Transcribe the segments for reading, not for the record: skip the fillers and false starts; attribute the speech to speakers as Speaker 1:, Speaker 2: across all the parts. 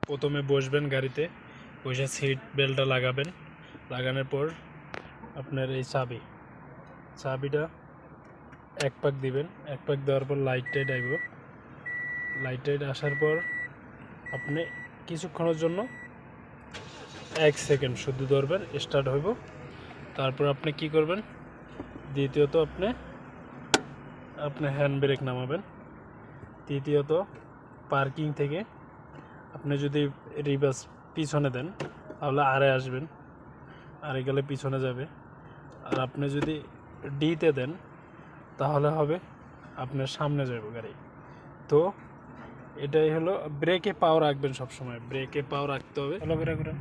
Speaker 1: প্রথমে বসবেন গাড়িতে, বসে সিট বেল্টটা লাগাবেন। লাগানোর পর আপনার এই চাবিটা এক পাক দিবেন। এক পাক দেওয়ার পর লাইট আইব। লাইট আসার পর আপনি কিছুক্ষণের জন্য 1 সেকেন্ড শুধু ধরবেন, স্টার্ট হইব। তারপর আপনি কি করবেন, দ্বিতীয়ত আপনি হ্যান্ড ব্রেক নামাবেন। তৃতীয়ত পার্কিং থেকে আপনি যদি রিভার্স পিছনে দেন তাহলে আরে আসবেন, আরে গেলে পিছনে যাবে। আর আপনি যদি ডিতে দেন তাহলে হবে আপনার সামনে যাবে গাড়ি। তো এটাই হলো, ব্রেকে পাও রাখবেন সবসময়, ব্রেকে পাও রাখতে হবে। ভালো করে করেন,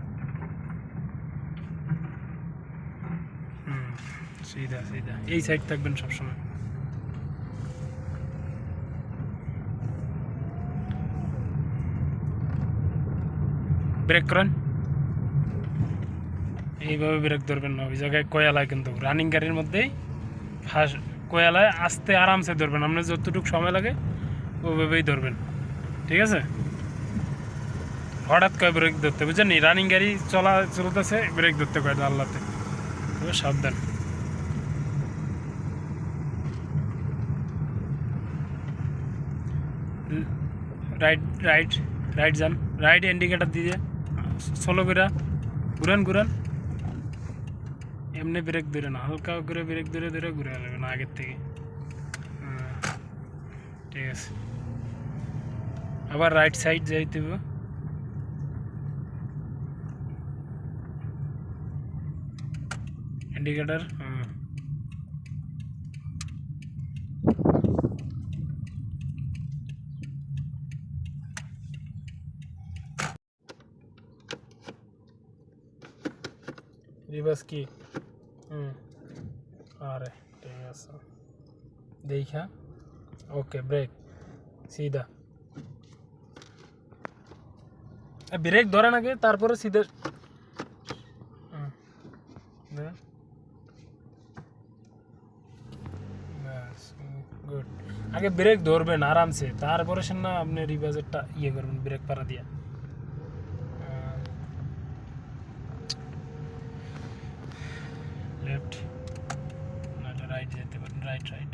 Speaker 1: সিধা সিধা এই সাইড থাকবেন সবসময়। ব্রেক করেন, এইভাবে ব্রেক ধরবেন না। ওই জায়গায় কয়ালায়, কিন্তু রানিং গাড়ির মধ্যেই ফার্স্ট কয়ালায় আস্তে আরামসে ধরবেন। আপনার যতটুকু সময় লাগে ওইভাবেই ধরবেন, ঠিক আছে? হঠাৎ করে ব্রেক ধরতে, বুঝছেন? রানিং গাড়ি চলতেছে, ব্রেক ধরতে কয় আল্লাহতে, তবে সাবধান। রাইট যান, রাইট ইন্ডিকেটার দিয়ে স্লো করে ঘুরান। এমনি ব্রেক ধরে না, হালকা করে ব্রেক ধরে ঘুরে নেবেন আগের থেকে। ঠিক আছে, আবার রাইট সাইড যাইতে হবে। ইন্ডিকেটার রিভার্স কি আরে ঠিক আছে, দেখা ওকে। ব্রেক সিধা, ব্রেক ধরেন আগে, তারপরে সিধা। গুড, আগে ব্রেক ধরবেন আরামসে, তারপরে সে না আপনি রিভার্সেরটা ইয়ে করবেন ব্রেক পাড়া দিয়া। লেফট না রাইট যেতে পারেন, রাইট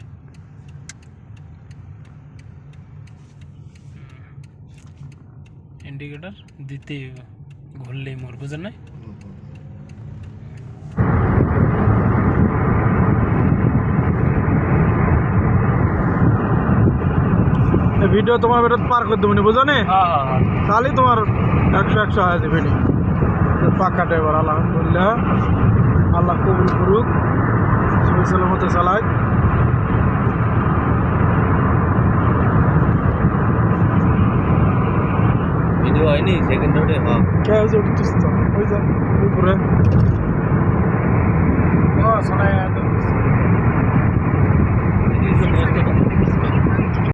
Speaker 1: ইন্ডিকেটার দিতে ঘুরলেই মোর, বুঝেন না?
Speaker 2: ভিডিও তোমার বেরোতে পার করে দেবো, বুঝো না? তাহলেই তোমার 100 হয়ে যাবে। পাক্কা ড্রাইভার, আলহামদুলিল্লাহ, আল্লাহ কবুল করুক, সহি সালামতে চালায়।
Speaker 3: ভিডিও হয়নি সেকেন্ড রোডে? হ্যাঁ,
Speaker 2: কে হয়েছে? ওই যা উপরে